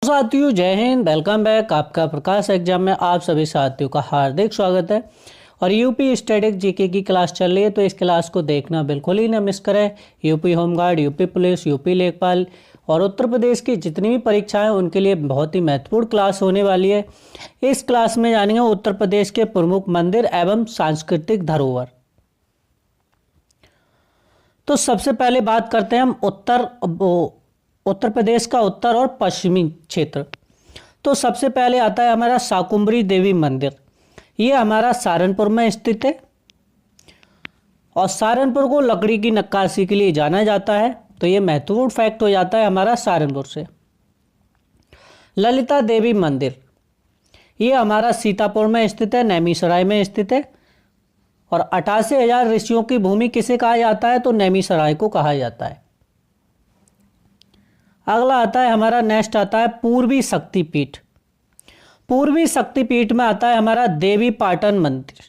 साथियों, जय Hind. Welcome back. आपका प्रकाश एग्जाम में आप सभी साथियों का हार्दिक स्वागत है। और यूपी स्टैटिक जीके की क्लास चल रही है, तो इस क्लास को देखना बिल्कुल ही ना मिस करें। UP home guard, UP police, UP लेखपाल और उत्तर प्रदेश की जितनी भी परीक्षाएं उनके लिए बहुत ही महत्वपूर्ण क्लास होने वाली है। इस क्लास में जानेंगे उत्तर प्रदेश के प्रमुख मंदिर एवं सांस्कृतिक धरोहर। तो सबसे पहले बात करते हैं हम उत्तर प्रदेश का उत्तर और पश्चिमी क्षेत्र। तो सबसे पहले आता है हमारा शाकुंभरी देवी मंदिर। ये हमारा सहारनपुर में स्थित है और सहारनपुर को लकड़ी की नक्काशी के लिए जाना जाता है। तो ये महत्वपूर्ण फैक्ट हो जाता है हमारा सहारनपुर से। ललिता देवी मंदिर, ये हमारा सीतापुर में स्थित है, नैमिषारण्य में स्थित है। और 88,000 ऋषियों की भूमि किसे कहा जाता है? तो नैमिषारण्य को कहा जाता है। अगला आता है हमारा, नेक्स्ट आता है पूर्वी शक्तिपीठ। पूर्वी शक्तिपीठ में आता है हमारा देवी पाटन मंदिर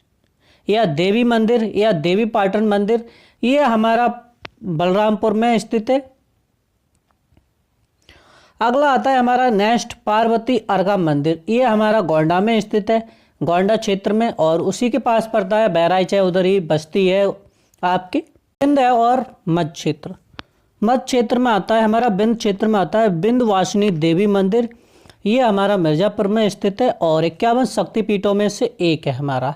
या देवी मंदिर या देवी पाटन मंदिर। ये हमारा बलरामपुर में स्थित है। अगला आता है हमारा नेक्स्ट पार्वती अर्घा मंदिर। ये हमारा गोंडा में स्थित है, गोंडा क्षेत्र में। और उसी के पास पड़ता है बहराइच है, उधर ही बस्ती है आपकी। बिंद है और मध्य क्षेत्र। मध्य क्षेत्र में आता है हमारा, बिंद क्षेत्र में आता है विंध्यवासिनी देवी मंदिर। ये हमारा मिर्जापुर में स्थित है और 51 शक्तिपीठों में से एक है हमारा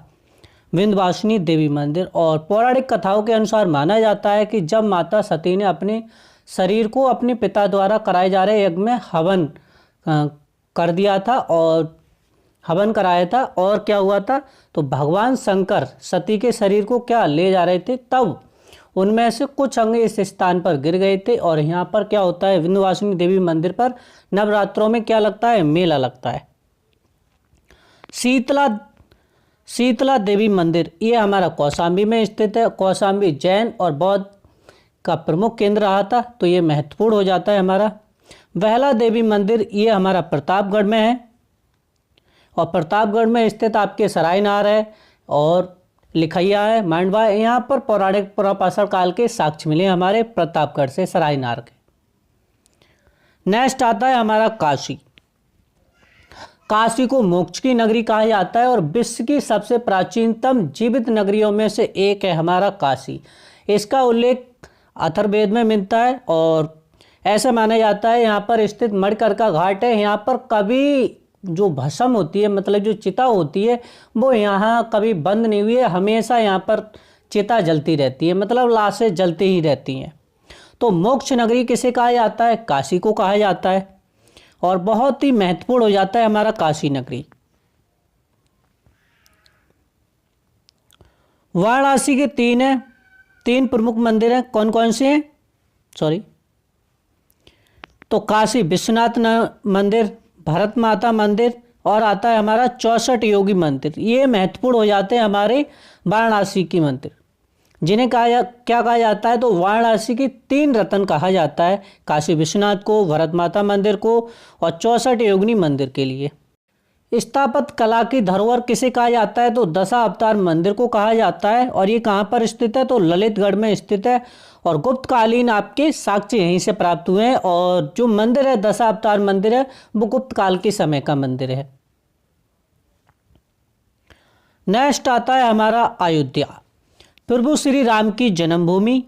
विंध्यवासिनी देवी मंदिर। और पौराणिक कथाओं के अनुसार माना जाता है कि जब माता सती ने अपने शरीर को अपने पिता द्वारा कराए जा रहे यज्ञ में हवन कर दिया था और हवन कराया था, और क्या हुआ था, तो भगवान शंकर सती के शरीर को क्या ले जा रहे थे, तब उनमें से कुछ अंग इस स्थान पर गिर गए थे। और यहाँ पर क्या होता है, विंध्यवासिनी देवी मंदिर पर नवरात्रों में क्या लगता है, मेला लगता है। शीतला देवी मंदिर, ये हमारा कौशाम्बी में स्थित है। कौशाम्बी जैन और बौद्ध का प्रमुख केंद्र रहा था, तो ये महत्वपूर्ण हो जाता है हमारा। वहला देवी मंदिर, ये हमारा प्रतापगढ़ में है और प्रतापगढ़ में स्थित आपके सरायनार है और लिखैया है, मांडवा है। यहाँ पर पौराणिक पुरापाषाण काल के साक्ष्य मिले हमारे प्रतापगढ़ से, सरायनार के। नेक्स्ट आता है हमारा काशी। काशी को मोक्ष की नगरी कहा जाता है और विश्व की सबसे प्राचीनतम जीवित नगरियों में से एक है हमारा काशी। इसका उल्लेख अथर्ववेद में मिलता है और ऐसा माना जाता है यहाँ पर स्थित मणिकर्णिका घाट है। यहाँ पर कभी जो भस्म होती है, मतलब जो चिता होती है, वो यहाँ कभी बंद नहीं हुई है, हमेशा यहाँ पर चिता जलती रहती है, मतलब लाशें जलती ही रहती हैं। तो मोक्ष नगरी किसे कहा जाता है? काशी को कहा जाता है और बहुत ही महत्वपूर्ण हो जाता है हमारा काशी नगरी। वाराणसी के तीन प्रमुख मंदिर हैं। कौन कौन से हैं? तो काशी विश्वनाथ मंदिर, भरत माता मंदिर और आता है हमारा 64 योगी मंदिर। ये महत्वपूर्ण हो जाते हैं हमारे वाराणसी की मंदिर, जिन्हें क्या कहा जाता है, तो वाराणसी की 3 रत्न कहा जाता है, काशी विश्वनाथ को, भरत माता मंदिर को और 64 योगिनी मंदिर के लिए। स्थापत्य कला की धरोहर किसे कहा जाता है? तो दशावतार मंदिर को कहा जाता है। और ये कहाँ पर स्थित है? तो ललितगढ़ में स्थित है और गुप्तकालीन आपके साक्ष्य यहीं से प्राप्त हुए हैं। और जो मंदिर है, दशावतार मंदिर है, वो गुप्त काल के समय का मंदिर है। नेक्स्ट आता है हमारा अयोध्या, प्रभु श्री राम की जन्मभूमि।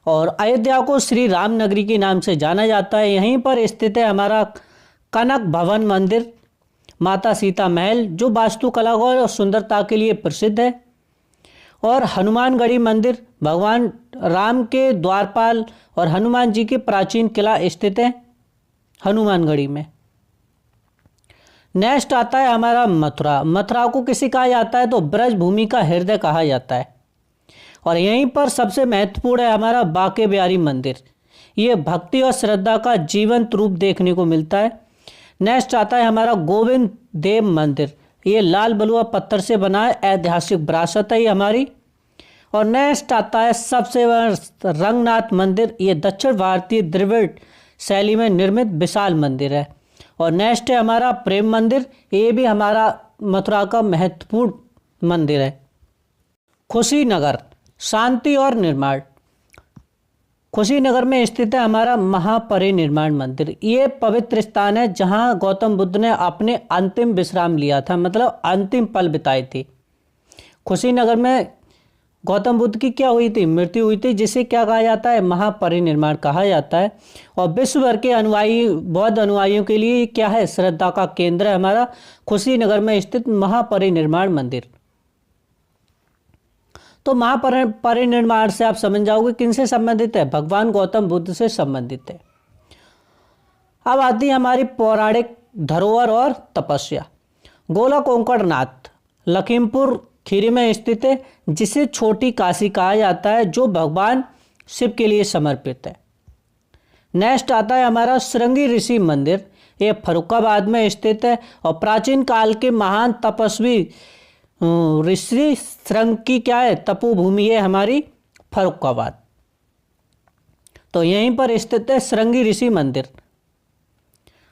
और अयोध्या को श्री राम नगरी के नाम से जाना जाता है। यहीं पर स्थित है हमारा कनक भवन मंदिर, माता सीता महल, जो वास्तुकला और सुंदरता के लिए प्रसिद्ध है। और हनुमानगढ़ी मंदिर, भगवान राम के द्वारपाल और हनुमान जी के प्राचीन किला स्थित है हनुमानगढ़ी में। नेक्स्ट आता है हमारा मथुरा। मथुरा को किसे कहा जाता है? तो ब्रज भूमि का हृदय कहा जाता है। और यहीं पर सबसे महत्वपूर्ण है हमारा बांके बिहारी मंदिर। ये भक्ति और श्रद्धा का जीवंत रूप देखने को मिलता है। नेक्स्ट आता है हमारा गोविंद देव मंदिर। ये लाल बलुआ पत्थर से बना है, ऐतिहासिक विरासत है ये हमारी। और नेक्स्ट आता है सबसे बड़ा रंगनाथ मंदिर। ये दक्षिण भारतीय द्रविड़ शैली में निर्मित विशाल मंदिर है। और नेक्स्ट है हमारा प्रेम मंदिर। ये भी हमारा मथुरा का महत्वपूर्ण मंदिर है। खुशीनगर, शांति और निर्माण। कुशीनगर में स्थित है हमारा महापरिनिर्वाण मंदिर। ये पवित्र स्थान है जहां गौतम बुद्ध ने अपने अंतिम विश्राम लिया था, मतलब अंतिम पल बिताए थे। कुशीनगर में गौतम बुद्ध की क्या हुई थी? मृत्यु हुई थी, जिसे क्या कहा जाता है? महापरिनिर्वाण कहा जाता है। और विश्व भर के अनुयायी, बौद्ध अनुयायियों के लिए क्या है? श्रद्धा का केंद्र है हमारा कुशीनगर में स्थित महापरिनिर्वाण मंदिर। तो महापरिनिर्वाण से आप समझ जाओगे किनसे संबंधित है? भगवान गौतम बुद्ध से संबंधित है। अब आती है हमारी पौराणिक धरोहर और तपस्या। गोलक ओंकारनाथ लखीमपुर खीरी में स्थित है, जिसे छोटी काशी कहा जाता है, जो भगवान शिव के लिए समर्पित है। नेक्स्ट आता है हमारा श्रृंगी ऋषि मंदिर। ये फर्रुखाबाद में स्थित है और प्राचीन काल के महान तपस्वी ऋषि श्रृंग की क्या है? तपोभूमि है हमारी फर्रुखाबाद। तो यहीं पर स्थित है श्रृंगी ऋषि मंदिर।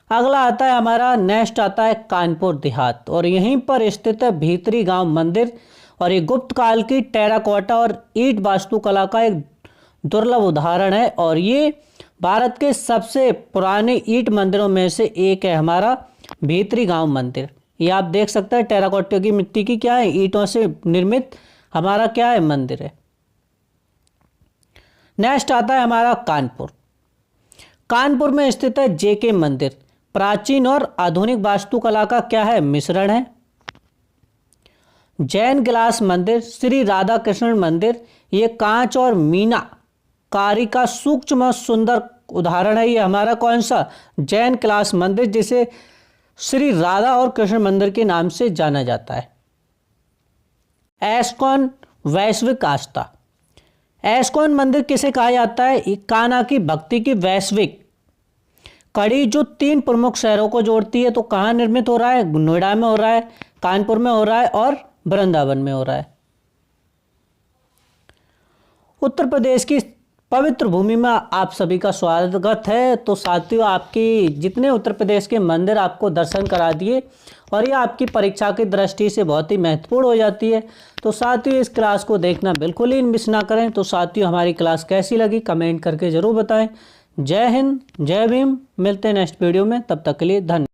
अगला आता है हमारा, नेक्स्ट आता है कानपुर देहात, और यहीं पर स्थित है भीतरी गांव मंदिर। और ये गुप्त काल की टेराकोटा और ईंट वास्तुकला का एक दुर्लभ उदाहरण है, और ये भारत के सबसे पुराने ईंट मंदिरों में से एक है हमारा भीतरी गांव मंदिर। ये आप देख सकते हैं टेराकोटा की मिट्टी की क्या है? ईंटों से निर्मित हमारा क्या है? मंदिर है। नेक्स्ट आता है हमारा कानपुर। कानपुर में स्थित है जेके मंदिर। प्राचीन और आधुनिक वास्तुकला का क्या है? मिश्रण है। जैन ग्लास मंदिर, श्री राधा कृष्ण मंदिर, ये कांच और मीना कारी का सूक्ष्म और सुंदर उदाहरण है। ये हमारा कौन सा? जैन ग्लास मंदिर, जिसे श्री राधा और कृष्ण मंदिर के नाम से जाना जाता है। एस्कॉन वैश्विक आस्था। एस्कॉन मंदिर किसे कहा जाता है? कान्हा की भक्ति की वैश्विक कड़ी, जो 3 प्रमुख शहरों को जोड़ती है। तो कहाँ निर्मित हो रहा है? नोएडा में हो रहा है, कानपुर में हो रहा है और वृंदावन में हो रहा है। उत्तर प्रदेश की पवित्र भूमि में आप सभी का स्वागत है। तो साथियों, आपकी जितने उत्तर प्रदेश के मंदिर आपको दर्शन करा दिए, और ये आपकी परीक्षा की दृष्टि से बहुत ही महत्वपूर्ण हो जाती है। तो साथियों, इस क्लास को देखना बिल्कुल ही मिस ना करें। तो साथियों, हमारी क्लास कैसी लगी कमेंट करके ज़रूर बताएं। जय हिंद, जय भीम। मिलते हैं नेक्स्ट वीडियो में, तब तक के लिए धन्यवाद।